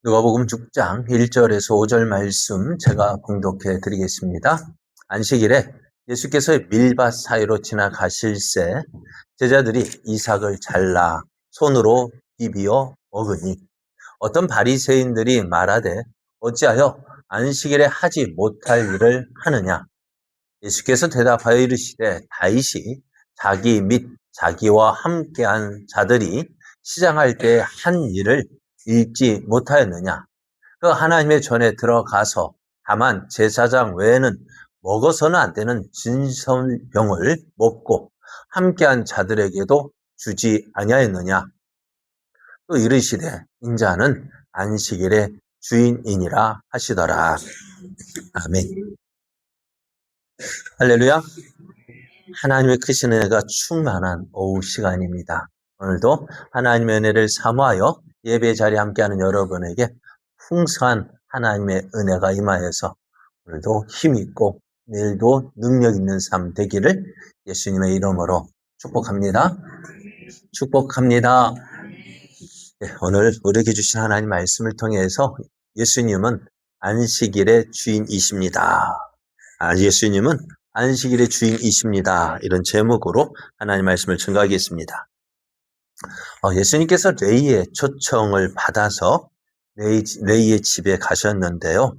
누가복음 6장 1절에서 5절 말씀 제가 봉독해 드리겠습니다. 안식일에 예수께서 밀밭 사이로 지나가실새 제자들이 이삭을 잘라 손으로 비비어 먹으니 어떤 바리새인들이 말하되 어찌하여 안식일에 하지 못할 일을 하느냐. 예수께서 대답하여 이르시되 다윗이 자기 및 자기와 함께한 자들이 시장할 때 한 일을 읽지 못하였느냐. 그 하나님의 전에 들어가서 다만 제사장 외에는 먹어서는 안 되는 진설병을 먹고 함께한 자들에게도 주지 아니하였느냐. 또 이르시되 인자는 안식일의 주인이니라 하시더라. 아멘. 할렐루야. 하나님의 크신 은혜가 충만한 오후 시간입니다. 오늘도 하나님의 은혜를 사모하여 예배 자리에 함께하는 여러분에게 풍성한 하나님의 은혜가 임하여서 오늘도 힘있고 내일도 능력 있는 삶 되기를 예수님의 이름으로 축복합니다. 축복합니다. 네, 오늘 우리에게 주신 하나님 말씀을 통해서 예수님은 안식일의 주인이십니다. 예수님은 안식일의 주인이십니다. 이런 제목으로 하나님 말씀을 증거하겠습니다. 예수님께서 레이의 초청을 받아서 레이의 집에 가셨는데요.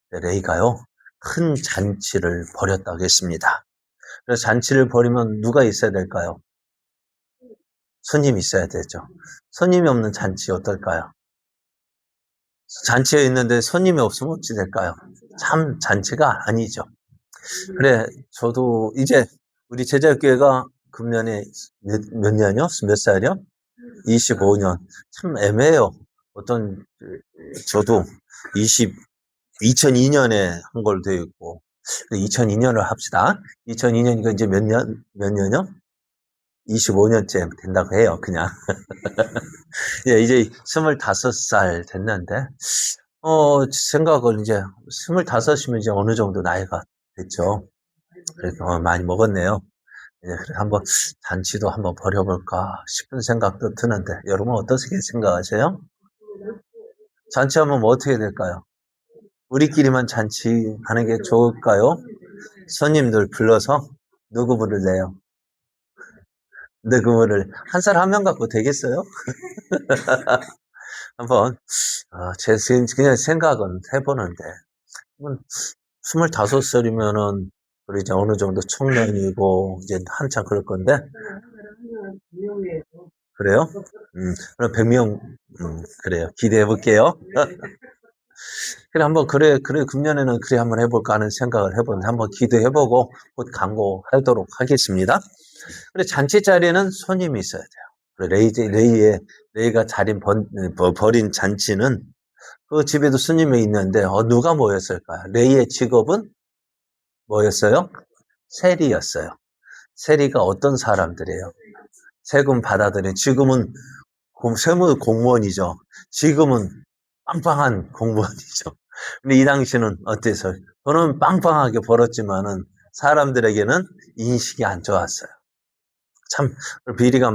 레이가요, 큰 잔치를 벌였다고 했습니다. 그래서 잔치를 벌이면 누가 있어야 될까요? 손님이 있어야 되죠. 손님이 없는 잔치 어떨까요? 잔치에 있는데 손님이 없으면 어찌 될까요? 참 잔치가 아니죠. 그래, 저도 이제 우리 제자교회가 금년에 몇 년이요? 몇 살이요? 25년. 참 애매해요. 저도 2002년에 한 걸로 되어 있고, 2002년을 합시다. 2002년이니까 이제 몇 년이요? 25년째 된다고 해요, 그냥. 예, 이제 25살 됐는데, 생각을 이제 25이면 이제 어느 정도 나이가 됐죠. 그래서 많이 먹었네요. 예, 그래 한번 잔치도 한번 벌여볼까 싶은 생각도 드는데, 여러분 어떻게 생각하세요? 잔치하면 뭐 어떻게 될까요? 우리끼리만 잔치하는 게 좋을까요? 손님들 불러서 누구 부를래요? 누구를 한 사람 한 명 갖고 되겠어요? 한번 제 그냥 생각은 해보는데 25살이면은 우리 이제 어느 정도 청년이고 이제 한참 그럴 건데 그래요? 그럼 100명 그래요. 기대해 볼게요. 그래 한번 그래 금년에는 그래 한번 해볼까 하는 생각을 해보는데 한번 기대해보고 곧 광고하도록 하겠습니다. 그래 잔치 자리에는 손님이 있어야 돼요. 그래 레이가 벌인 잔치는 그 집에도 손님이 있는데 누가 모였을까요? 레이의 직업은 뭐였어요? 세리였어요. 세리가 어떤 사람들이에요? 세금 받아들인 지금은 세무 공무원이죠. 지금은 빵빵한 공무원이죠. 근데 이 당시는 어땠어요? 돈은 빵빵하게 벌었지만은 사람들에게는 인식이 안 좋았어요. 참 비리가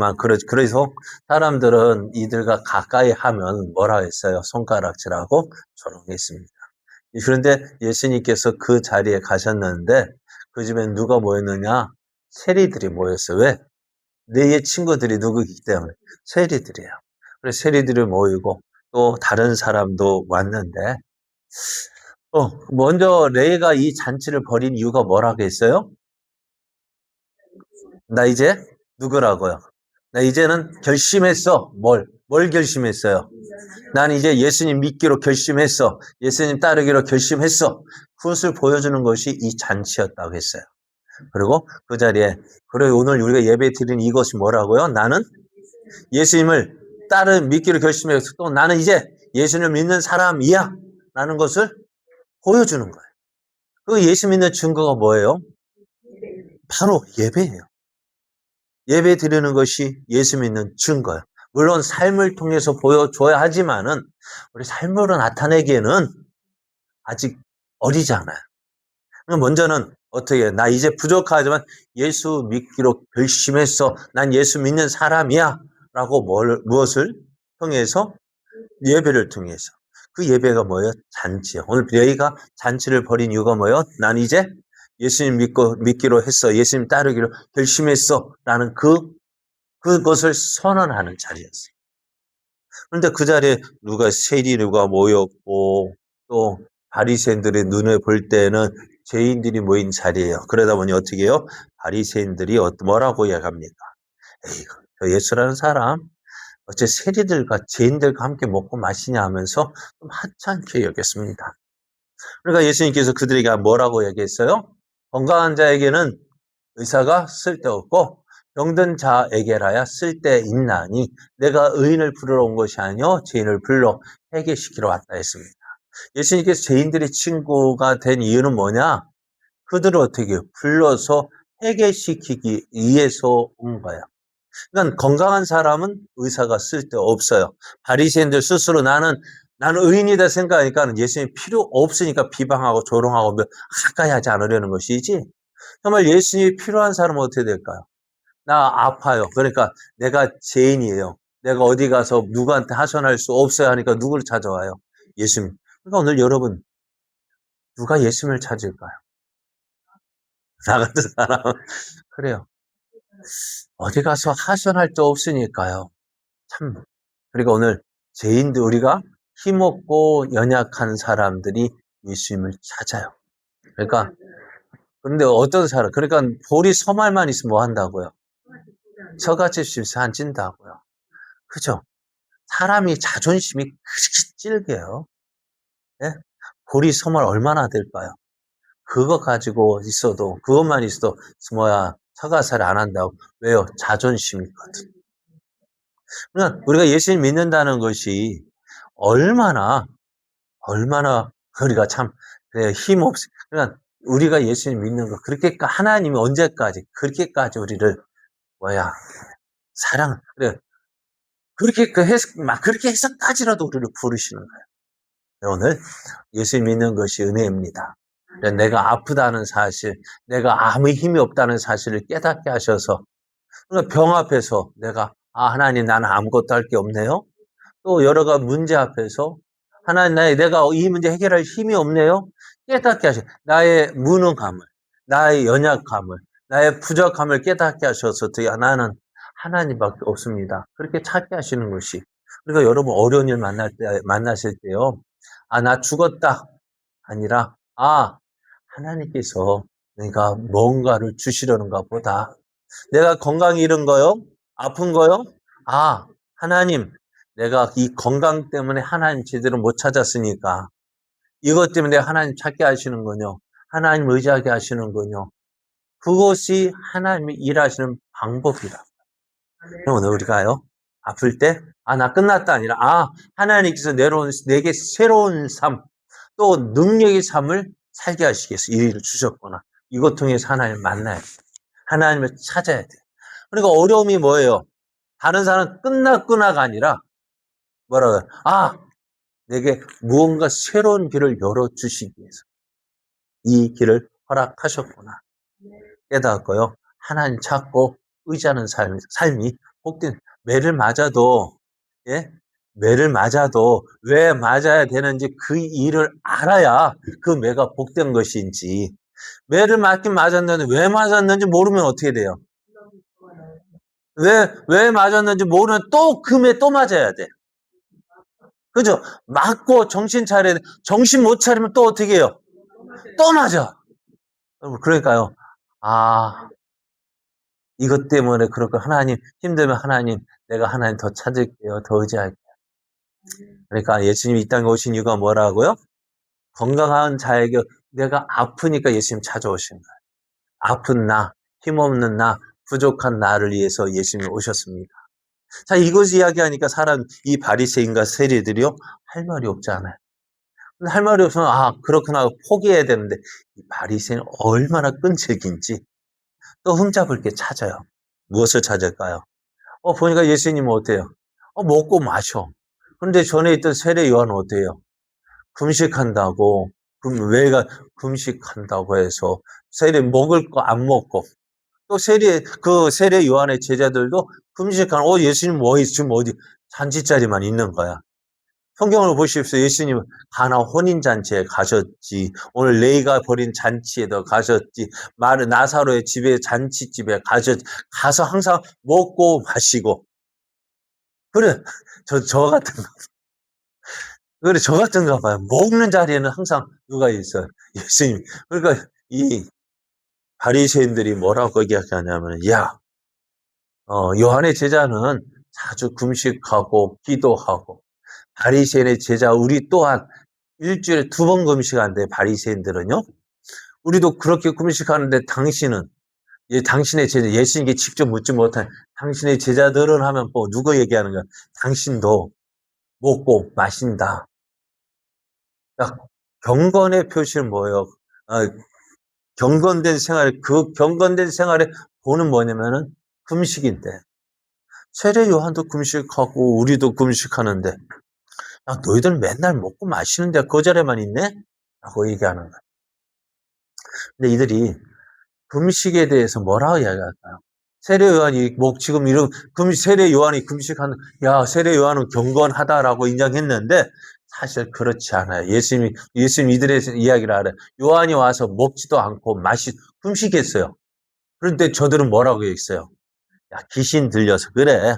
그래서 사람들은 이들과 가까이 하면 뭐라 했어요? 손가락질하고 조롱했습니다. 그런데 예수님께서 그 자리에 가셨는데 그 집엔 누가 모였느냐? 세리들이 모였어요. 왜? 내 친구들이 누구이기 때문에 세리들이에요. 그래서 세리들이 모이고 또 다른 사람도 왔는데 먼저 레이가 이 잔치를 벌인 이유가 뭐라고 했어요? 나 이제 누구라고요? 나 이제는 결심했어. 뭘 결심했어요? 난 이제 예수님 믿기로 결심했어. 예수님 따르기로 결심했어. 그것을 보여주는 것이 이 잔치였다고 했어요. 그리고 그 자리에 그래 오늘 우리가 예배 드린 이것이 뭐라고요? 나는 예수님을 믿기로 결심했어. 또 나는 이제 예수님을 믿는 사람이야. 라는 것을 보여주는 거예요. 그 예수 믿는 증거가 뭐예요? 바로 예배예요. 예배 드리는 것이 예수 믿는 증거예요. 물론 삶을 통해서 보여줘야 하지만은 우리 삶으로 나타내기에는 아직 어리잖아요. 먼저는 어떻게 나 이제 부족하지만 예수 믿기로 결심했어. 난 예수 믿는 사람이야. 라고 무엇을 통해서? 예배를 통해서. 그 예배가 뭐예요? 잔치예요. 오늘 너희가 잔치를 벌인 이유가 뭐예요? 난 이제 예수님 믿기로 했어. 예수님 따르기로 결심했어. 라는 그것을 선언하는 자리였어요. 그런데 그 자리에 누가 세리류가 모였고 또 바리새인들의 눈에 볼 때는 죄인들이 모인 자리예요. 그러다 보니 어떻게 해요? 바리새인들이 뭐라고 이야기합니까? 에이, 저 예수라는 사람 어째 세리들과 죄인들과 함께 먹고 마시냐 하면서 좀 하찮게 여겼습니다. 그러니까 예수님께서 그들에게 뭐라고 얘기했어요? 건강한 자에게는 의사가 쓸데없고 병든 자에게라야 쓸데있나니 내가 의인을 부르러 온 것이 아니요 죄인을 불러 회개시키러 왔다 했습니다. 예수님께서 죄인들의 친구가 된 이유는 뭐냐? 그들을 어떻게 불러서 회개시키기 위해서 온 거예요. 그러니까 건강한 사람은 의사가 쓸데없어요. 바리새인들 스스로 나는 의인이다 생각하니까 예수님이 필요 없으니까 비방하고 조롱하고 가까이 하지 않으려는 것이지. 정말 예수님이 필요한 사람은 어떻게 될까요? 나 아파요. 그러니까 내가 죄인이에요. 내가 어디 가서 누구한테 하소연할 수 없어요 하니까 누구를 찾아와요? 예수님. 그러니까 오늘 여러분 누가 예수님을 찾을까요? 나 같은 사람은 그래요. 어디 가서 하소연할 데 없으니까요. 참. 그리고 오늘 죄인들 우리가 힘없고 연약한 사람들이 예수님을 찾아요. 그러니까 그런데 어떤 사람 그러니까 볼이 서말만 있으면 뭐 한다고요? 처갓집 집에서 안 찐다고요. 그죠? 사람이 자존심이 그렇게 찔겨요. 예? 볼이 서말 얼마나 될까요? 그거 가지고 있어도 그것만 있어도 뭐야 처갓살이 안 한다고. 왜요? 자존심이거든. 그러니까 우리가 예수님 믿는다는 것이 얼마나 우리가 참 그래 힘없 그러니까 우리가 예수님 믿는 거 그렇게 하나님이 언제까지 그렇게까지 우리를 뭐야 사랑 그래 그렇게 막 그렇게 해서까지라도 우리를 부르시는 거예요. 오늘 예수님 믿는 것이 은혜입니다. 내가 아프다는 사실, 내가 아무 힘이 없다는 사실을 깨닫게 하셔서 그러니까 병 앞에서 내가 하나님 나는 아무것도 할 게 없네요. 또 여러 가지 문제 앞에서 하나님 내가 이 문제 해결할 힘이 없네요. 깨닫게 하셔. 나의 무능함을, 나의 연약함을, 나의 부족함을 깨닫게 하셔서 나는 하나님밖에 없습니다. 그렇게 찾게 하시는 것이. 그러니까 여러분 어려운 일 만나실 때요. 나 죽었다. 아니라 하나님께서 내가 뭔가를 주시려는가 보다. 내가 건강 잃은 거요? 아픈 거요? 하나님, 내가 이 건강 때문에 하나님 제대로 못 찾았으니까 이것 때문에 하나님 찾게 하시는군요. 하나님 의지하게 하시는군요. 그것이 하나님이 일하시는 방법이라. 오늘 우리가요, 아플 때, 나 끝났다 아니라, 하나님께서 내게 새로운 삶, 또 능력의 삶을 살게 하시겠어. 이 일을 주셨구나. 이것 통해서 하나님을 만나야 돼. 하나님을 찾아야 돼. 그러니까 어려움이 뭐예요? 다른 사람 끝났구나가 아니라, 뭐라고요? 내게 무언가 새로운 길을 열어주시기 위해서 이 길을 허락하셨구나. 깨닫고요. 하나님 찾고 의지하는 삶이 복된 매를 맞아도 예? 매를 맞아도 왜 맞아야 되는지 그 일을 알아야 그 매가 복된 것인지 매를 맞긴 맞았는데 왜 맞았는지 모르면 어떻게 돼요? 왜 맞았는지 모르면 또 그 매 또 맞아야 돼. 그죠? 맞고 정신 차려야 돼. 정신 못 차리면 또 어떻게 해요? 또 맞아. 그러니까요. 이것 때문에 그렇고 하나님 힘들면 하나님 내가 하나님 더 찾을게요. 더 의지할게요. 그러니까 예수님이 이 땅에 오신 이유가 뭐라고요? 건강한 자에게 내가 아프니까 예수님 찾아오신 거예요. 아픈 나, 힘없는 나, 부족한 나를 위해서 예수님이 오셨습니다. 자, 이것을 이야기하니까 이 바리새인과 세리들이요 할 말이 없잖아요. 할 말이 없으면 그렇구나 포기해야 되는데 이 바리새인은 얼마나 끈질긴지 또 흠잡을 게 찾아요. 무엇을 찾을까요? 보니까 예수님은 어때요? 먹고 마셔. 그런데 전에 있던 세례 요한은 어때요? 금식한다고, 왜가 금식한다고 해서 먹을 거 안 먹고, 또 세례 요한의 제자들도 금식하는, 예수님 지금 어디 잔치자리만 있는 거야. 성경을 보십시오. 예수님은 가나 혼인잔치에 가셨지. 오늘 레이가 벌인 잔치에도 가셨지. 나사로의 집에 잔치집에 가셨지. 가서 항상 먹고 마시고. 그래, 저 같은, 그래, 저 같은가 봐요. 먹는 자리에는 항상 누가 있어요? 예수님. 그러니까 이 바리새인들이 뭐라고 얘기하냐면, 야, 요한의 제자는 자주 금식하고 기도하고, 바리새인의 제자 우리 또한 일주일에 2번 금식하는데 바리새인들은요. 우리도 그렇게 금식하는데 당신은 당신의 제자 예수님께 직접 묻지 못한 당신의 제자들은 하면 뭐 누구 얘기하는 거야? 당신도 먹고 마신다. 경건의 표시는 뭐예요? 경건된 생활, 그 경건된 생활의 본은 뭐냐면은 금식인데 세례 요한도 금식하고 우리도 금식하는데 야, 너희들 맨날 먹고 마시는데 그 자리에만 있네? 라고 얘기하는 거야. 근데 이들이 금식에 대해서 뭐라고 이야기할까요? 세례 요한이 지금 이런 세례 요한이 금식하는 세례 요한은 경건하다라고 인정했는데 사실 그렇지 않아요. 예수님 이들의 이야기를 알아요. 요한이 와서 먹지도 않고 금식했어요. 그런데 저들은 뭐라고 했어요? 야, 귀신 들려서 그래.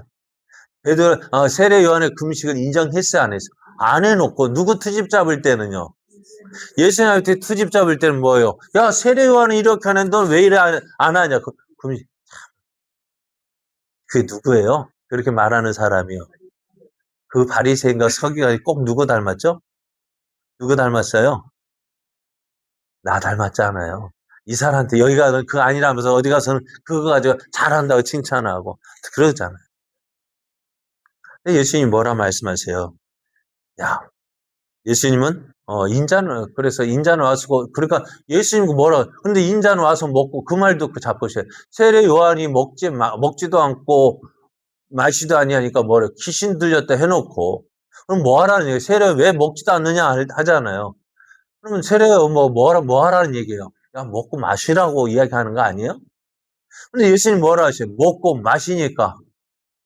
세례 요한의 금식은 인정했어요, 안 했어요? 안 해놓고 누구 트집 잡을 때는요. 예수님한테 트집 잡을 때는 뭐예요? 야, 세례 요한은 이렇게 하는데 넌 왜 이래 안 하냐? 그게 누구예요? 그렇게 말하는 사람이요. 그 바리새인과 서기관이 꼭 누구 닮았죠? 누구 닮았어요? 나 닮았잖아요. 이 사람한테 여기가 그 아니라면서 어디 가서는 그거 가지고 잘한다고 칭찬하고 그러잖아요. 근데 예수님이 뭐라 말씀하세요? 야, 예수님은 그래서 인자는 와서 그러니까 예수님 뭐라 근데 인자는 와서 먹고 그 말 듣고 자꾸셔요. 세례 요한이 먹지도 않고 마시도 아니하니까 뭐래 귀신 들렸다 해놓고 그럼 뭐 하라는 얘기예요? 세례 왜 먹지도 않느냐 하잖아요. 그러면 세례 뭐 하라는 얘기예요? 야 먹고 마시라고 이야기하는 거 아니에요? 근데 예수님 뭐라 하셔요? 먹고 마시니까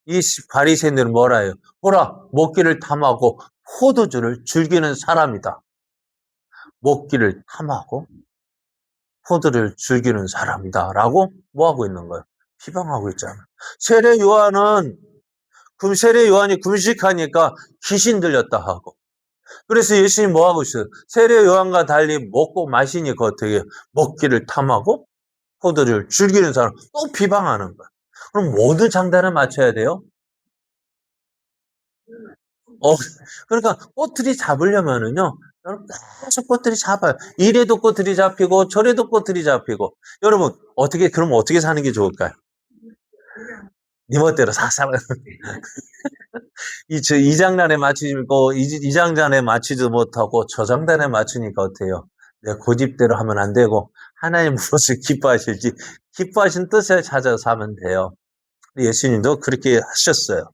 이 바리새인들은 뭐라 해요? 보라 먹기를 탐하고 포도주를 즐기는 사람이다. 먹기를 탐하고 포도를 즐기는 사람이다라고 뭐 하고 있는 거예요? 비방하고 있잖아요. 세례 요한이 금식하니까 귀신 들렸다 하고. 그래서 예수님 뭐 하고 있어요? 세례 요한과 달리 먹고 마시니까 어떻게 해요? 먹기를 탐하고 포도를 즐기는 사람 또 비방하는 거예요. 그럼 모두 장단을 맞춰야 돼요? 어, 그러니까 꼬투리 잡으려면은요, 여러분 계속 꼬투리 잡아요. 이래도 꼬투리 잡히고 저래도 꼬투리 잡히고. 여러분 그럼 어떻게 사는 게 좋을까요? 니 멋대로 사살 이 장단에 맞추고 이 장단에 맞추지도 못하고 저 장단에 맞추니까 어때요? 내가 고집대로 하면 안 되고 하나님 무엇을 기뻐하실지 기뻐하신 뜻을 찾아서 하면 돼요. 예수님도 그렇게 하셨어요.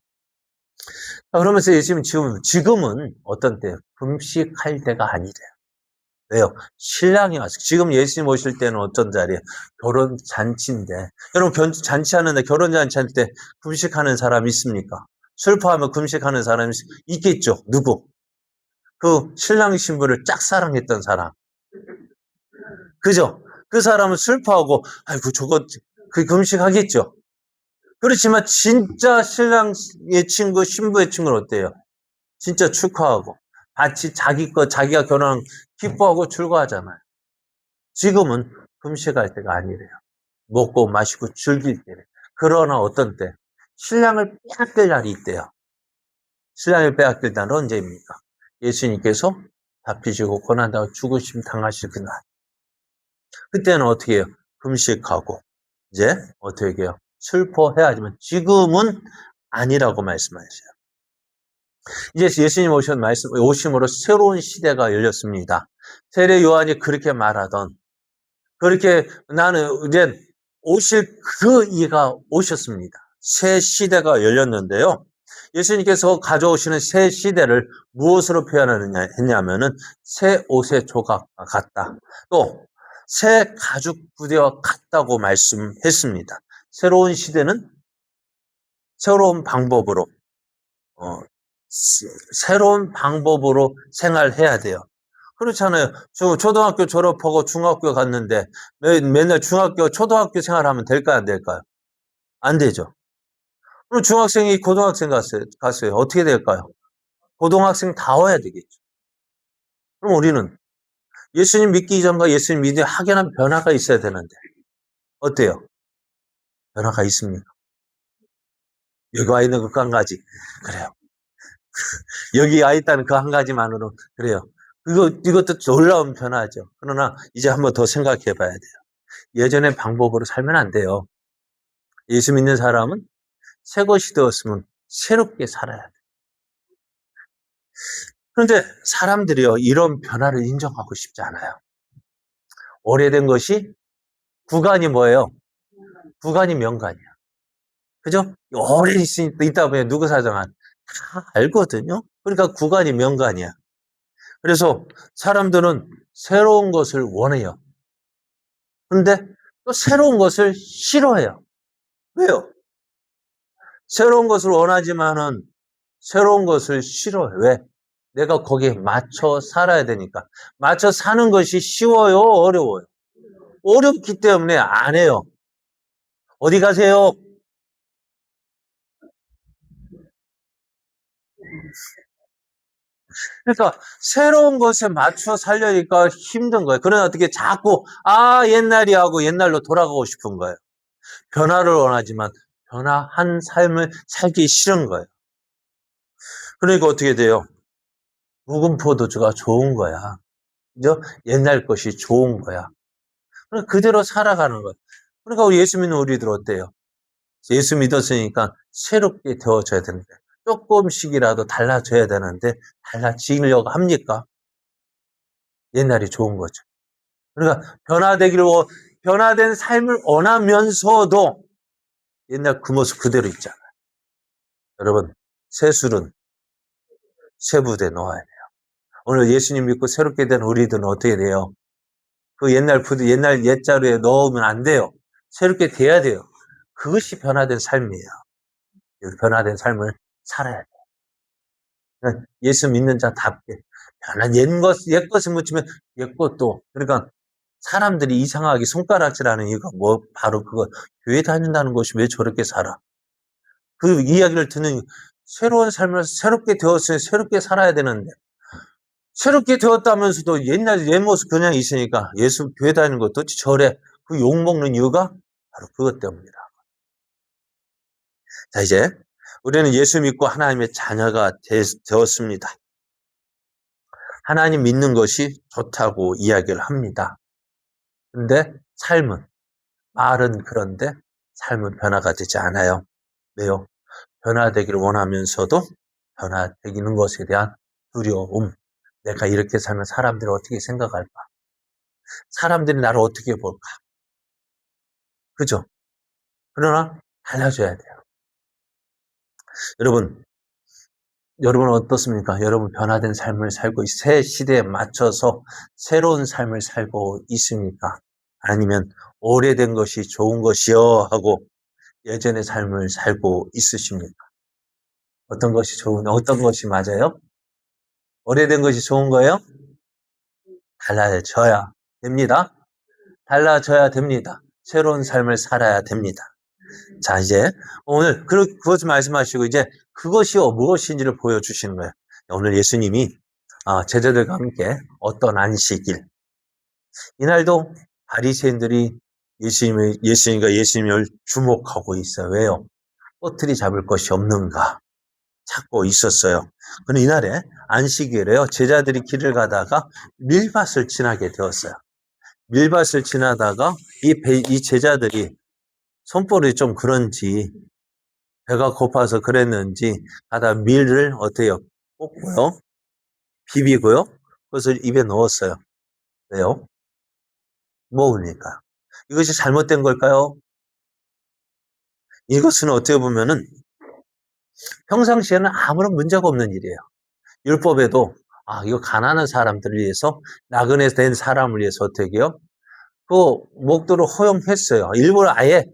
그러면서 예수님 지금은 어떤 때요? 금식할 때가 아니래요. 왜요? 신랑이 왔어요. 지금 예수님 오실 때는 어떤 자리예요? 결혼 잔치인데. 여러분 잔치하는데 결혼 잔치할 때 금식하는 사람 있습니까? 슬퍼하면 금식하는 사람이 있겠죠. 누구? 그 신랑 신부를 짝사랑했던 사람. 그죠? 그 사람은 슬퍼하고 아이고 그 금식하겠죠. 그렇지만 진짜 신랑의 친구, 신부의 친구는 어때요? 진짜 축하하고 같이 자기가 결혼한 기뻐하고 즐거워하잖아요. 지금은 금식할 때가 아니래요. 먹고 마시고 즐길 때래. 그러나 어떤 때? 신랑을 빼앗길 날이 있대요. 신랑을 빼앗길 날은 언제입니까? 예수님께서 잡히시고 고난당하고 죽으심 당하실 그날. 그때는 어떻게 해요? 금식하고 이제 어떻게 해요? 슬퍼해야지만 지금은 아니라고 말씀하셔요. 이제 예수님 오심으로 새로운 시대가 열렸습니다. 세례 요한이 그렇게 말하던 그렇게 나는 이제 오실 그 이가 오셨습니다. 새 시대가 열렸는데요. 예수님께서 가져오시는 새 시대를 무엇으로 표현하느냐 했냐면은 새 옷의 조각과 같다. 또 새 가죽 부대와 같다고 말씀했습니다. 새로운 시대는 새로운 방법으로 새로운 방법으로 생활해야 돼요. 그렇잖아요. 초등학교 졸업하고 중학교 갔는데 맨날 중학교, 초등학교 생활하면 될까요? 안 될까요? 안 되죠. 그럼 중학생이 고등학생 갔어요. 어떻게 될까요? 고등학생 다워야 되겠죠. 그럼 우리는 예수님 믿기 이전과 예수님 믿는 확연한 변화가 있어야 되는데 어때요? 변화가 있습니까? 여기 와 있는 그 한 가지. 그래요. 여기 와 있다는 그 한 가지만으로 그래요. 이것도 놀라운 변화죠. 그러나 이제 한번 더 생각해 봐야 돼요. 예전의 방법으로 살면 안 돼요. 예수 믿는 사람은 새 것이 되었으면 새롭게 살아야 돼요. 그런데 사람들이요, 이런 변화를 인정하고 싶지 않아요. 오래된 것이 구간이 뭐예요? 구간이 명간이야. 그죠? 오래 있다 보면 누구 사정한 다 알거든요. 그러니까 구간이 명간이야. 그래서 사람들은 새로운 것을 원해요. 근데 또 새로운 것을 싫어해요. 왜요? 새로운 것을 원하지만은 새로운 것을 싫어해. 왜? 내가 거기에 맞춰 살아야 되니까. 맞춰 사는 것이 쉬워요? 어려워요? 어렵기 때문에 안 해요. 어디 가세요? 그러니까 새로운 것에 맞춰 살려니까 힘든 거예요. 그러나 어떻게 자꾸 옛날이 하고 옛날로 돌아가고 싶은 거예요. 변화를 원하지만 변화한 삶을 살기 싫은 거예요. 그러니까 어떻게 돼요? 묵은 포도주가 좋은 거야. 그죠? 옛날 것이 좋은 거야. 그러니까 그대로 살아가는 거예요. 그러니까 우리 예수 믿는 우리들 어때요? 예수 믿었으니까 새롭게 되어져야 되는데 조금씩이라도 달라져야 되는데 달라지려고 합니까? 옛날이 좋은 거죠. 그러니까 변화된 삶을 원하면서도 옛날 그 모습 그대로 있잖아요. 여러분, 새 술은 새 부대에 넣어야 돼요. 오늘 예수님 믿고 새롭게 된 우리들은 어떻게 돼요? 그 옛날 옛자루에 넣으면 안 돼요. 새롭게 돼야 돼요. 그것이 변화된 삶이에요. 변화된 삶을 살아야 돼요. 그러니까 예수 믿는 자답게 변한 옛 것을 묻히면 옛 것도 그러니까 사람들이 이상하게 손가락질하는 이유가 바로 그거 교회 다닌다는 것이 왜 저렇게 살아? 그 이야기를 듣는 새로운 삶을 새롭게 되었으니 새롭게 살아야 되는데 새롭게 되었다면서도 옛날 옛 모습 그냥 있으니까 예수 교회 다니는 것도 저래 그 욕먹는 이유가 바로 그것 때문이다. 자, 이제 우리는 예수 믿고 하나님의 자녀가 되었습니다. 하나님 믿는 것이 좋다고 이야기를 합니다. 근데 말은 그런데 삶은 변화가 되지 않아요. 왜요? 변화되기를 원하면서도 변화되기는 것에 대한 두려움. 내가 이렇게 살면 사람들이 어떻게 생각할까? 사람들이 나를 어떻게 볼까? 그죠? 그러나 달라져야 돼요. 여러분 어떻습니까? 여러분 변화된 삶을 살고 새 시대에 맞춰서 새로운 삶을 살고 있습니까? 아니면 오래된 것이 좋은 것이요 하고 예전의 삶을 살고 있으십니까? 어떤 것이 맞아요? 오래된 것이 좋은 거예요? 달라져야 됩니다. 달라져야 됩니다. 새로운 삶을 살아야 됩니다. 자, 이제 오늘 그것을 말씀하시고 이제 그것이 무엇인지를 보여주시는 거예요. 오늘 예수님이 제자들과 함께 어떤 안식일 이날도 바리새인들이 예수님을 주목하고 있어요. 왜요? 꼬투리 잡을 것이 없는가 찾고 있었어요. 그런데 이날에 안식일에요. 제자들이 길을 가다가 밀밭을 지나게 되었어요. 밀밭을 지나다가 이 제자들이 손볼이 좀 그런지 배가 고파서 그랬는지 가다 밀을 어때요? 꽂고요. 비비고요. 그것을 입에 넣었어요. 왜요? 먹으니까. 이것이 잘못된 걸까요? 이것은 어떻게 보면은 평상시에는 아무런 문제가 없는 일이에요. 율법에도 이거 가난한 사람들을 위해서 나그네 된 사람을 위해서 어떻게 해요? 그 목도를 허용했어요. 일부러 아예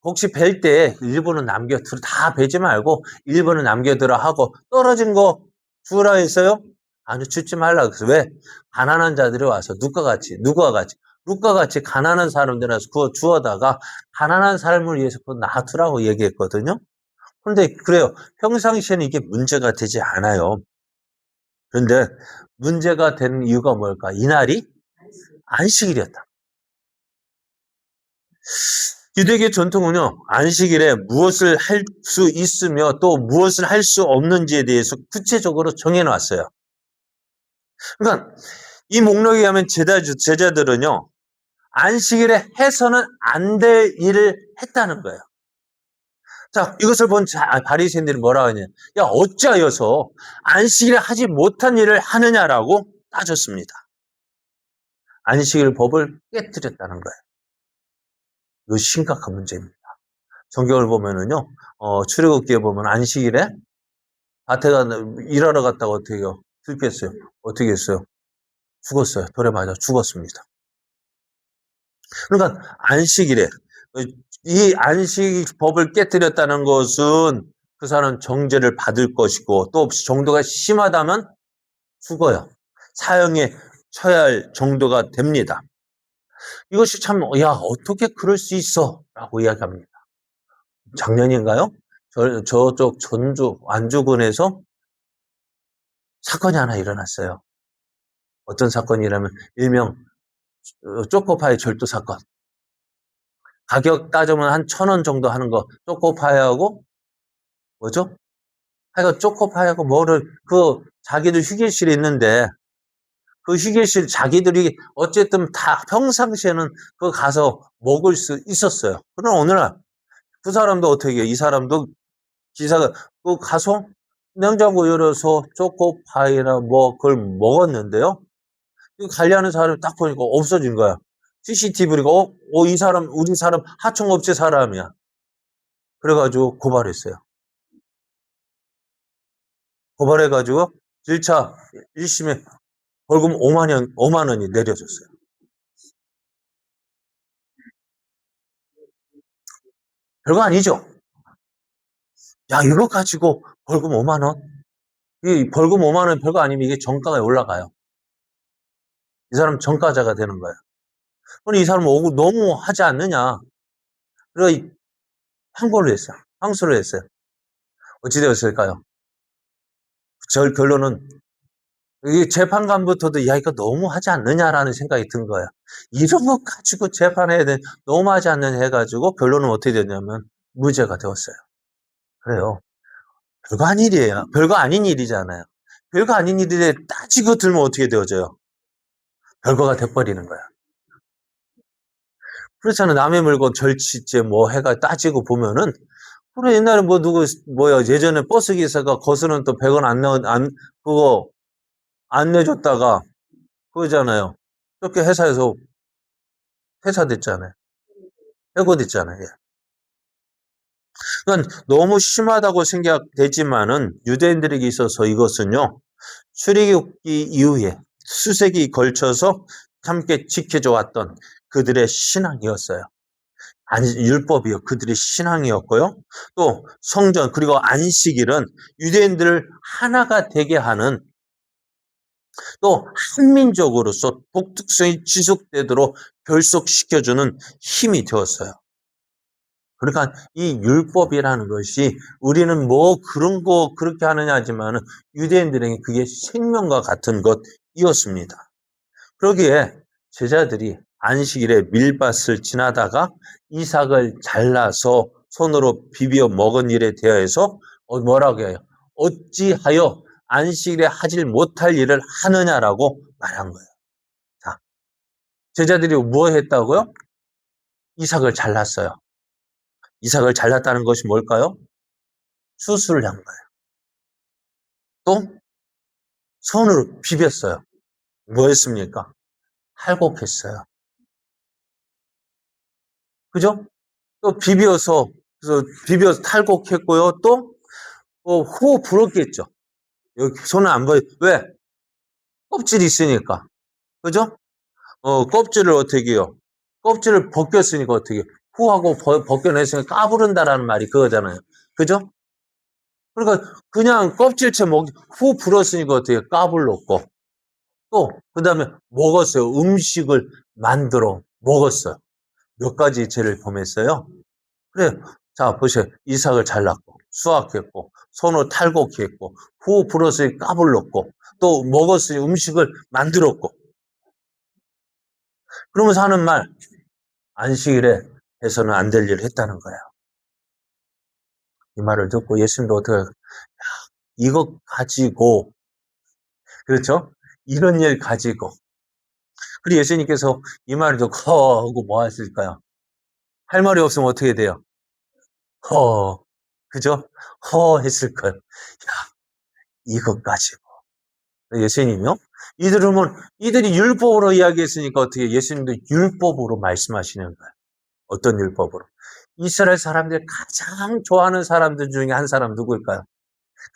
혹시 벨 때 일부는 남겨두라, 다 베지 말고 일부는 남겨두라 하고 떨어진 거 주라 했어요? 아니, 주지 말라 그래서. 왜? 가난한 자들이 와서 누가 같이 가난한 사람들한테 그거 주어다가 가난한 삶을 위해서 그거 놔두라고 얘기했거든요. 근데 그래요. 평상시에는 이게 문제가 되지 않아요. 그런데 문제가 되는 이유가 뭘까? 이날이 안식일이었다. 유대계 전통은요, 안식일에 무엇을 할 수 있으며 또 무엇을 할 수 없는지에 대해서 구체적으로 정해놨어요. 그러니까 이 목록에 의하면 제자들은요, 안식일에 해서는 안 될 일을 했다는 거예요. 자, 이것을 본 바리새인들이 뭐라고 하냐? 야, 어찌하여서 안식일에 하지 못한 일을 하느냐라고 따졌습니다. 안식일 법을 깨뜨렸다는 거예요. 이거 심각한 문제입니다. 성경을 보면은요, 출애굽기에 보면 안식일에 밭에 일하러 갔다가 어떻게 해요? 들켰어요. 어떻게 했어요? 죽었어요. 돌에 맞아 죽었습니다. 그러니까 안식일에 이 안식법을 깨뜨렸다는 것은 그 사람 정죄를 받을 것이고 또 정도가 심하다면 죽어요. 사형에 처해야 할 정도가 됩니다. 이것이 참, 야, 어떻게 그럴 수 있어? 라고 이야기합니다. 작년인가요? 저쪽 전주, 안주군에서 사건이 하나 일어났어요. 어떤 사건이라면, 일명, 초코파이 절도 사건. 가격 따지면 한 1,000원 정도 하는 거, 초코파이하고, 뭐죠? 하여간 초코파이하고 뭐를, 자기들 휴게실에 있는데, 그 휴게실 자기들이 어쨌든 다 평상시에는 그 가서 먹을 수 있었어요. 그러나 어느 날, 그 사람도 어떻게 해요? 이 사람도 기사가, 그 가서 냉장고 열어서 초코파이나 뭐 그걸 먹었는데요. 관리하는 사람이 딱 보니까 없어진 거야. CCTV가, 이 사람, 우리 사람, 하청업체 사람이야. 그래가지고 고발했어요. 고발해가지고 1차 1심에 벌금 5만 원이 내려졌어요. 별거 아니죠? 야, 이거 가지고 벌금 5만 원? 이 벌금 5만 원 별거 아니면 이게 정가가 올라가요. 이 사람 정가자가 되는 거예요. 그럼 이 사람 너무 하지 않느냐? 그래서 항고를 했어요. 항소를 했어요. 어찌 되었을까요? 저 결론은 이 재판관부터도 야, 이거 너무 하지 않느냐라는 생각이 든 거예요. 이런 거 가지고 재판해야 돼. 너무 하지 않느냐 해가지고 결론은 어떻게 됐냐면 무죄가 되었어요. 그래요. 별거 아닌 일이에요. 별거 아닌 일이잖아요. 별거 아닌 일인데 따지고 들면 어떻게 되어져요? 별거가 돼버리는 거야. 그렇잖아. 남의 물건 절취죄 뭐 해가 따지고 보면은 그래 옛날에 뭐 뭐야 예전에 버스 기사가 거스는 또 100원 그거 안 내줬다가 그거잖아요. 그렇게 회사에서 퇴사됐잖아요. 해고됐잖아요. 예. 그러니까 너무 심하다고 생각되지만은 유대인들에게 있어서 이것은요. 출애굽기 이후에 수세기 걸쳐서 함께 지켜져 왔던 그들의 신앙이었어요. 율법이요. 그들의 신앙이었고요. 또 성전 그리고 안식일은 유대인들을 하나가 되게 하는 또 한민족으로서 독특성이 지속되도록 결속시켜주는 힘이 되었어요. 그러니까 이 율법이라는 것이 우리는 뭐 그런 거 그렇게 하느냐 하지만 유대인들에게 그게 생명과 같은 것이었습니다. 그러기에 제자들이 안식일에 밀밭을 지나다가 이삭을 잘라서 손으로 비벼 먹은 일에 대해서 뭐라고 해요? 어찌하여 안식일에 하질 못할 일을 하느냐라고 말한 거예요. 자, 제자들이 뭐 했다고요? 이삭을 잘랐어요. 이삭을 잘랐다는 것이 뭘까요? 수술을 한 거예요. 또 손으로 비볐어요. 뭐 했습니까? 할곡했어요. 그죠? 또 그래서 비벼서 탈곡했고요. 또, 후 불었겠죠. 여기 손은 안 보여. 왜? 껍질이 있으니까. 그죠? 껍질을 어떻게 해요? 껍질을 벗겼으니까 어떻게 해요? 후하고 벗겨냈으니까 까부른다라는 말이 그거잖아요. 그죠? 그러니까 그냥 껍질째 후 불었으니까 어떻게 까불렀고 또 그다음에 먹었어요. 음식을 만들어 먹었어요. 몇 가지 죄를 범했어요. 그래. 자, 보세요. 이삭을 잘랐고 수확했고 손으로 탈곡히 했고 후 불었으니 까불렀고 또 먹었으니 음식을 만들었고 그러면서 하는 말 안식일에 해서는 안 될 일을 했다는 거예요. 이 말을 듣고 예수님도 어떻게 이것 가지고 그렇죠? 이런 일 가지고 그리고 예수님께서 이 말을 듣고 하고 뭐 하실까요? 할 말이 없으면 어떻게 돼요? 그죠? 했을 거예요. 야, 이것 가지고 예수님이요? 이들이 율법으로 이야기했으니까 어떻게 예수님도 율법으로 말씀하시는 거예요. 어떤 율법으로? 이스라엘 사람들이 가장 좋아하는 사람들 중에 한 사람 누구일까요?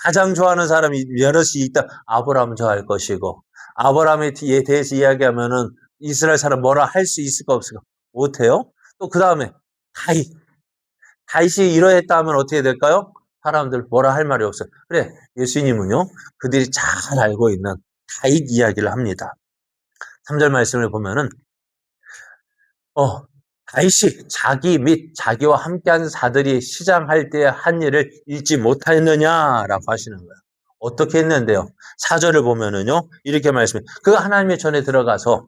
가장 좋아하는 사람이 여럿이 있다. 아브라함 좋아할 것이고 아브라함에 대해서 이야기하면은 이스라엘 사람 뭐라 할 수 있을까 없을까? 못해요. 또 그 다음에 다윗. 다윗이 이러했다 하면 어떻게 될까요? 사람들 뭐라 할 말이 없어요. 그래 예수님은요. 그들이 잘 알고 있는 다윗 이야기를 합니다. 3절 말씀을 보면은 다윗이 자기 및 자기와 함께한 사들이 시장할 때 한 일을 잊지 못하였느냐라고 하시는 거예요. 어떻게 했는데요? 4절을 보면은요. 이렇게 말씀해요. 그 하나님의 전에 들어가서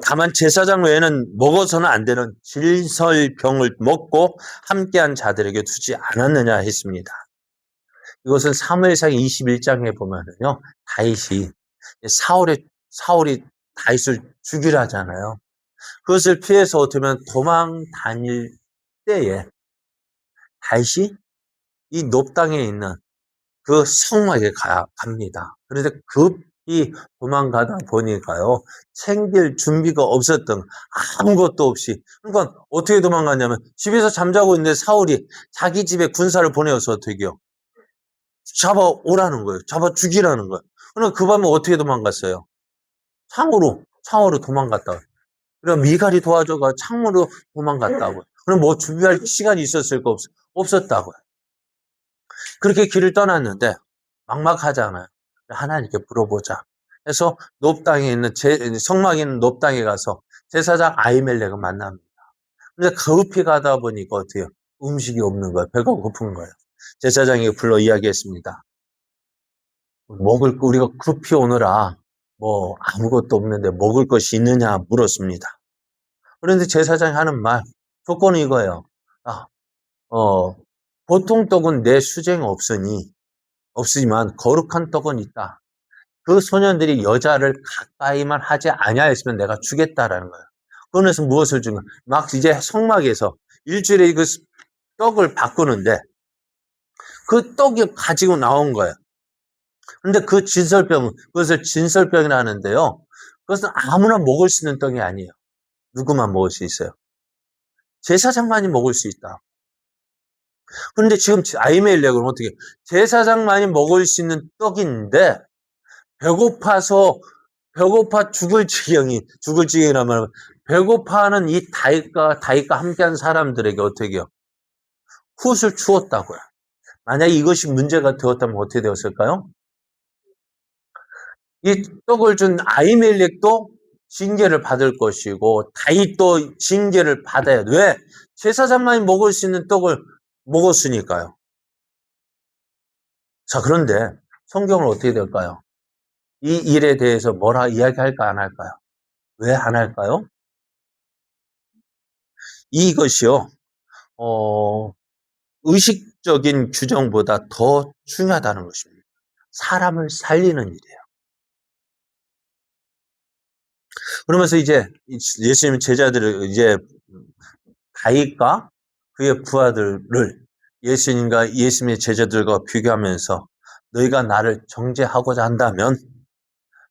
다만 제사장 외에는 먹어서는 안 되는 질설병을 먹고 함께한 자들에게 두지 않았느냐 했습니다. 이것은 사무엘상 21장에 보면은요. 다윗이 사울이 다윗을 죽이라잖아요. 그것을 피해서 어떻게 보면 도망 다닐 때에 다윗이 이 높당에 있는 그 성막에 갑니다. 그런데 급히 도망가다 보니까요. 챙길 준비가 없었던 아무것도 없이 그러니까 어떻게 도망갔냐면 집에서 잠자고 있는데 사울이 자기 집에 군사를 보내어서 어떻게 해요? 잡아오라는 거예요. 잡아 죽이라는 거예요. 그러면 그 밤에 어떻게 도망갔어요? 창으로 도망갔다. 그럼 미갈이 도와줘가 창문으로 도망갔다고요. 그럼 뭐 준비할 시간이 있었을까 없었다고요. 그렇게 길을 떠났는데 막막하잖아요. 하나님께 물어보자. 그래서 높당에 있는 성막에 있는 높당에 가서 제사장 아히멜렉을 만납니다. 근데 급히 가다 보니까 어떻게 해요? 음식이 없는 거예요. 배가 고픈 거예요. 제사장이 불러 이야기했습니다. 우리가 급히 오느라 뭐 아무것도 없는데 먹을 것이 있느냐 물었습니다. 그런데 제사장이 하는 말, 조건은 이거예요. 보통 떡은 내 수쟁 없으지만 거룩한 떡은 있다. 그 소년들이 여자를 가까이만 하지 아니하였으면 내가 주겠다라는 거예요. 그러면서 무엇을 주냐? 막 이제 성막에서 일주일에 그 떡을 바꾸는데 그 떡이 가지고 나온 거예요. 근데 그것을 진설병이라 하는데요. 그것은 아무나 먹을 수 있는 떡이 아니에요. 누구만 먹을 수 있어요. 제사장만이 먹을 수 있다. 그런데 지금 아히멜렉은 어떻게 제사장만이 먹을 수 있는 떡인데 배고파 죽을 지경이라면 배고파하는 이 다윗과 함께한 사람들에게 어떻게 해요? 굿을 주었다고요. 만약에 이것이 문제가 되었다면 어떻게 되었을까요? 이 떡을 준 아히멜렉도 징계를 받을 것이고 다윗도 징계를 받아야 돼. 왜? 제사장만이 먹을 수 있는 떡을 먹었으니까요. 자, 그런데 성경은 어떻게 될까요? 이 일에 대해서 뭐라 이야기할까 안 할까요? 왜 안 할까요? 이것이요, 의식적인 규정보다 더 중요하다는 것입니다. 사람을 살리는 일이에요. 그러면서 이제 예수님 제자들을 이제 다윗과 그의 부하들을 예수님의 제자들과 비교하면서 너희가 나를 정죄하고자 한다면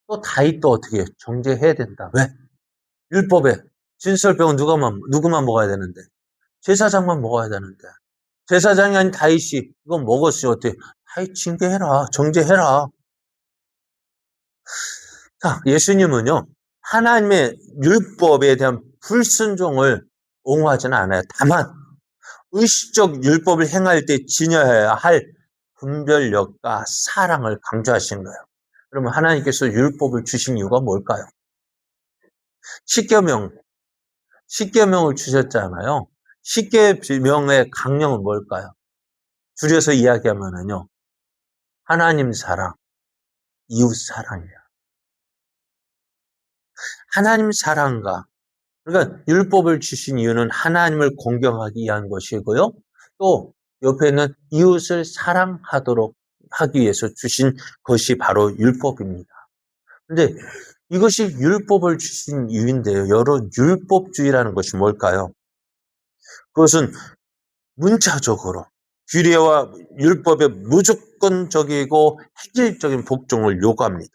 또 다윗도 어떻게 해요? 정죄해야 된다. 왜? 율법에 진설병은 누구만 먹어야 되는데 제사장만 먹어야 되는데 제사장이 아닌 다윗이 이건 먹었어요. 어떻게? 다윗 징계해라. 정죄해라. 자, 예수님은요. 하나님의 율법에 대한 불순종을 옹호하지는 않아요. 다만 의식적 율법을 행할 때 지녀야 할 분별력과 사랑을 강조하시는 거예요. 그러면 하나님께서 율법을 주신 이유가 뭘까요? 십계명을 주셨잖아요. 십계명의 강령은 뭘까요? 줄여서 이야기하면은요, 하나님 사랑, 이웃 사랑이에요. 하나님 사랑과, 그러니까 율법을 주신 이유는 하나님을 공경하기 위한 것이고요. 또 옆에는 이웃을 사랑하도록 하기 위해서 주신 것이 바로 율법입니다. 근데 이것이 율법을 주신 이유인데요. 여러 율법주의라는 것이 뭘까요? 그것은 문자적으로 규례와 율법의 무조건적이고 획일적인 복종을 요구합니다.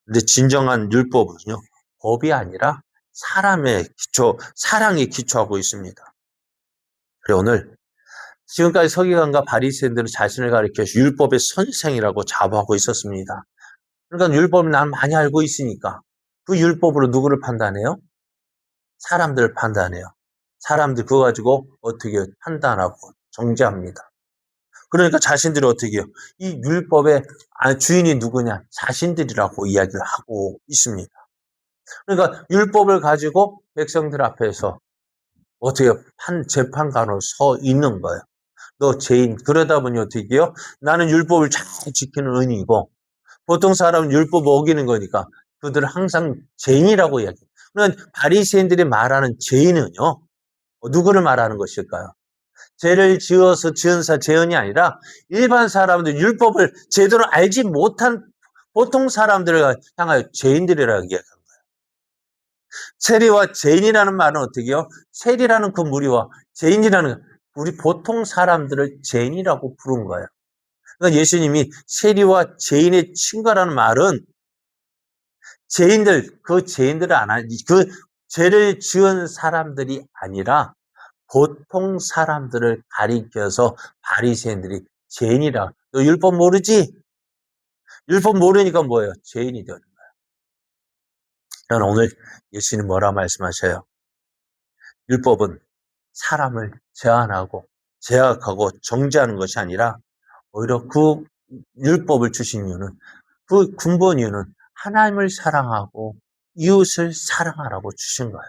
근데 진정한 율법은요, 법이 아니라 사랑에 기초하고 있습니다. 그래, 오늘 지금까지 서기관과 바리새인들은 자신을 가리켜서 율법의 선생이라고 자부하고 있었습니다. 그러니까 율법을 난 많이 알고 있으니까 그 율법으로 누구를 판단해요? 사람들을 판단해요. 사람들 그거 가지고 어떻게 판단하고 정죄합니다. 그러니까 자신들이 어떻게 해요? 이 율법의 주인이 누구냐? 자신들이라고 이야기를 하고 있습니다. 그러니까 율법을 가지고 백성들 앞에서 어떻게 재판관으로 서 있는 거예요. 너 죄인. 그러다 보니 어떻게 해요? 나는 율법을 잘 지키는 의인이고 보통 사람은 율법 어기는 거니까 그들은 항상 죄인이라고 이야기해요. 그러니까 바리새인들이 말하는 죄인은요. 누구를 말하는 것일까요? 죄를 지어서 지은 죄인이 아니라 일반 사람들 율법을 제대로 알지 못한 보통 사람들을 향하여 죄인들이라고 이야기합니다. 세리와 죄인이라는 말은 어떻게 해요? 세리라는 그 무리와 죄인이라는 우리 보통 사람들을 죄인이라고 부른 거예요. 그러니까 예수님이 세리와 죄인의 친구라는 말은 그 죄인들을 그 죄를 지은 사람들이 아니라 보통 사람들을 가리켜서 바리새인들이 죄인이라. 너 율법 모르지? 율법 모르니까 뭐예요? 죄인이 되는 거예요. 그러나 오늘 예수님 뭐라 말씀하셔요? 율법은 사람을 제약하고 정죄하는 것이 아니라 오히려 그 율법을 주신 이유는 그 근본 이유는 하나님을 사랑하고 이웃을 사랑하라고 주신 거예요.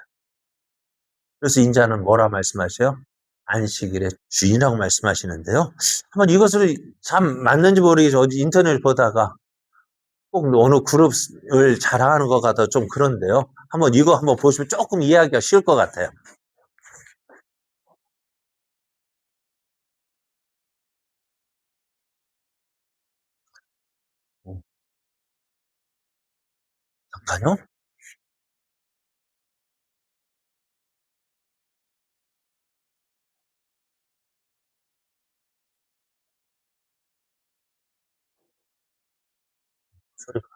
그래서 인자는 뭐라 말씀하셔요? 안식일의 주인이라고 말씀하시는데요. 한번 이것을 참 맞는지 모르겠어요. 어디 인터넷 보다가 꼭 어느 그룹을 자랑하는 것 같아 좀 그런데요. 이거 한번 보시면 조금 이해하기가 쉬울 것 같아요. 잠깐요. 소리가.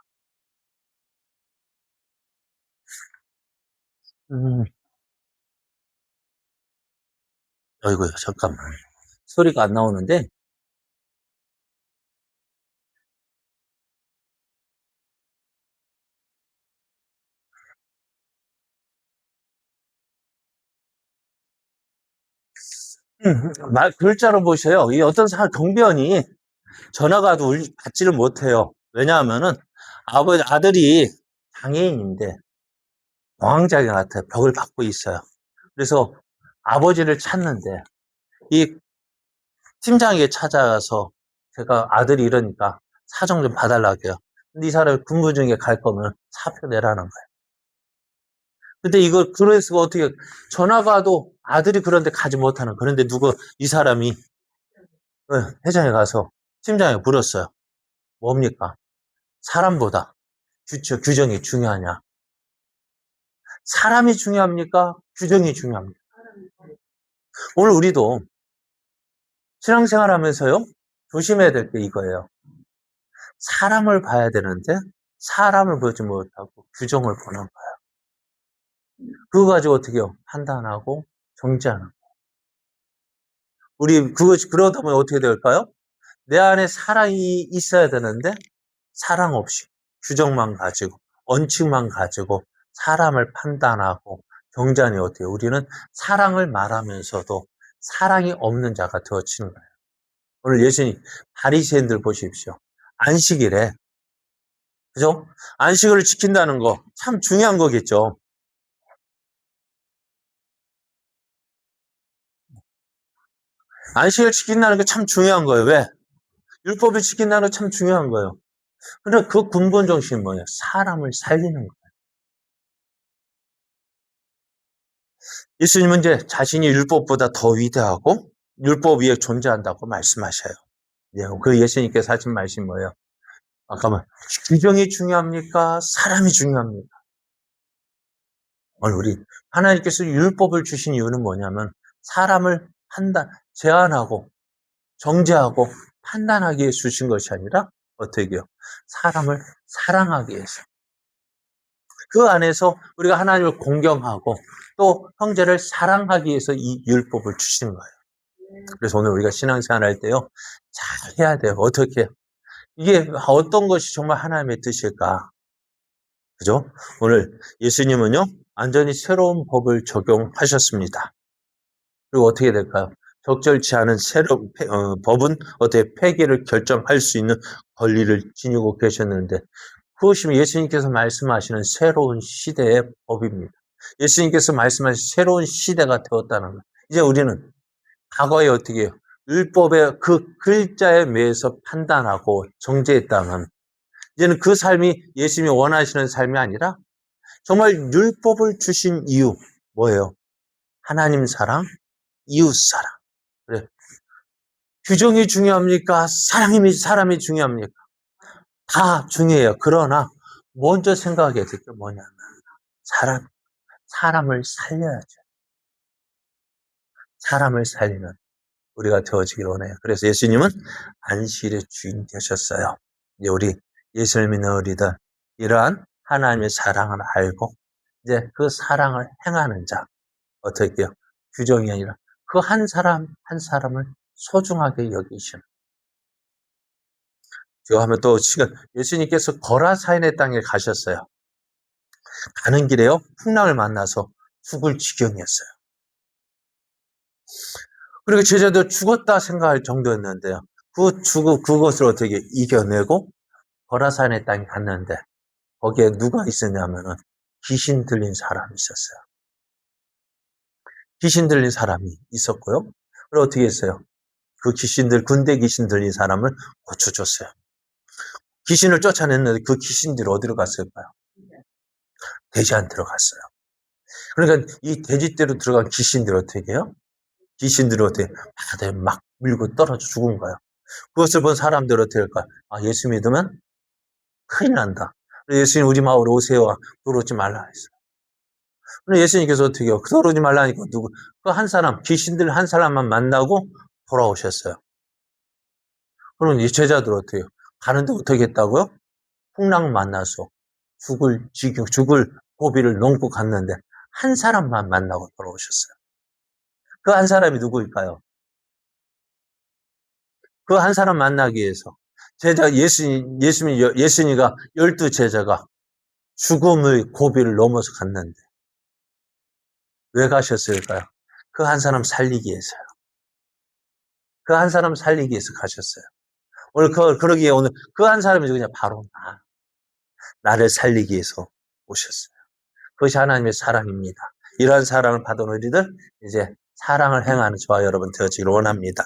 음, 어이구야, 잠깐만. 소리가 안 나오는데, 글자로 보셔요. 이 어떤 경비원이 전화가 와도 받지를 못해요. 왜냐하면은 아들이 장애인인데 공황장애 같아요. 벽을 받고 있어요. 그래서 아버지를 찾는데 이 팀장에게 찾아가서 제가 아들이 이러니까 사정 좀 봐달라고 해요. 근데 이 사람이 근무 중에 갈 거면 사표 내라는 거예요. 근데 그래서 어떻게 전화가 와도 아들이 그런데 가지 못하는 그런데 이 사람이 회장에 가서 팀장에 물었어요. 뭡니까? 사람보다 규정이 중요하냐? 사람이 중요합니까? 규정이 중요합니까? 오늘 우리도 신앙생활 하면서요, 조심해야 될 게 이거예요. 사람을 봐야 되는데, 사람을 보지 못하고 규정을 보는 거예요. 그거 가지고 어떻게 해요? 판단하고 정죄하는 거예요. 그러다 보면 어떻게 될까요? 내 안에 사랑이 있어야 되는데, 사랑 없이 규정만 가지고, 원칙만 가지고 사람을 판단하고 경자니 어때요? 우리는 사랑을 말하면서도 사랑이 없는 자가 되어지는 거예요. 오늘 예수님 바리새인들 보십시오. 안식일에 그죠? 안식을 지킨다는 거 참 중요한 거겠죠. 안식을 지킨다는 게 참 중요한 거예요. 왜? 율법을 지킨다는 게 참 중요한 거예요. 근데 그 근본 정신이 뭐예요? 사람을 살리는 거예요. 예수님은 이제 자신이 율법보다 더 위대하고 율법 위에 존재한다고 말씀하셔요. 그 예수님께서 하신 말씀이 뭐예요? 잠깐만, 규정이 중요합니까? 사람이 중요합니까? 오늘 우리 하나님께서 율법을 주신 이유는 뭐냐면 사람을 제한하고 정죄하고 판단하기 위해 주신 것이 아니라 어떻게 해요? 사람을 사랑하기 위해서. 그 안에서 우리가 하나님을 공경하고 또 형제를 사랑하기 위해서 이 율법을 주신 거예요. 그래서 오늘 우리가 신앙생활 할 때요, 잘 해야 돼요. 어떻게? 이게 어떤 것이 정말 하나님의 뜻일까? 그죠? 오늘 예수님은요, 완전히 새로운 법을 적용하셨습니다. 그리고 어떻게 될까요? 적절치 않은 법은 어떻게 폐기를 결정할 수 있는 권리를 지니고 계셨는데, 그것이 예수님께서 말씀하시는 새로운 시대의 법입니다. 예수님께서 말씀하신 새로운 시대가 되었다는 거예요. 이제 우리는 과거에 어떻게 해요? 율법의 그 글자에 매여서 판단하고 정죄했다면 이제는 그 삶이 예수님이 원하시는 삶이 아니라 정말 율법을 주신 이유 뭐예요? 하나님 사랑, 이웃 사랑. 그래. 규정이 중요합니까? 사람이 중요합니까? 다 중요해요. 그러나 먼저 생각해야 될 게 뭐냐면 사람을 살려야죠. 사람을 살리는 우리가 되어지길 원해요. 그래서 예수님은 안식일의 주인 되셨어요. 이제 우리 예수를 믿는 우리들 이러한 하나님의 사랑을 알고 이제 그 사랑을 행하는 자 어떻게 해요? 규정이 아니라 그 한 사람 한 사람을 소중하게 여기시는. 제가 하면 또 지금 예수님께서 거라사인의 땅에 가셨어요. 가는 길에요 풍랑을 만나서 죽을 지경이었어요. 그리고 제자도 죽었다 생각할 정도였는데요. 그것을 어떻게 이겨내고 거라사인의 땅에 갔는데 거기에 누가 있었냐면은 귀신 들린 사람이 있었어요. 귀신 들린 사람이 있었고요. 그리고 어떻게 했어요? 군대 귀신 들린 사람을 고쳐줬어요. 귀신을 쫓아냈는데 그 귀신들이 어디로 갔을까요? 돼지 안 들어갔어요. 그러니까 이 돼지떼로 들어간 귀신들 어떻게 해요? 귀신들이 어떻게 바다에 막 밀고 떨어져 죽은 거예요. 그것을 본 사람들 어떻게 할까요? 아, 예수 믿으면 큰일 난다. 예수님 우리 마을로 오세요. 들어오지 말라 했어요. 근데 예수님께서 어떻게 해요? 들어오지 말라니까 그 한 사람, 귀신들 한 사람만 만나고 돌아오셨어요. 그럼 이 제자들 어떻게 해요? 가는데 어떻게 했다고요? 풍랑 만나서 죽을 고비를 넘고 갔는데 한 사람만 만나고 돌아오셨어요. 그 한 사람이 누구일까요? 그 한 사람 만나기 위해서 예수님과 12제자가 죽음의 고비를 넘어서 갔는데 왜 가셨을까요? 그 한 사람 살리기 위해서요. 그 한 사람 살리기 위해서 가셨어요. 오늘 그러기에 오늘 그 한 사람이 그냥 바로 나를 살리기 위해서 오셨어요. 그것이 하나님의 사랑입니다. 이러한 사랑을 받은 우리들 이제 사랑을 행하는 저와 여러분 되어지기를 원합니다.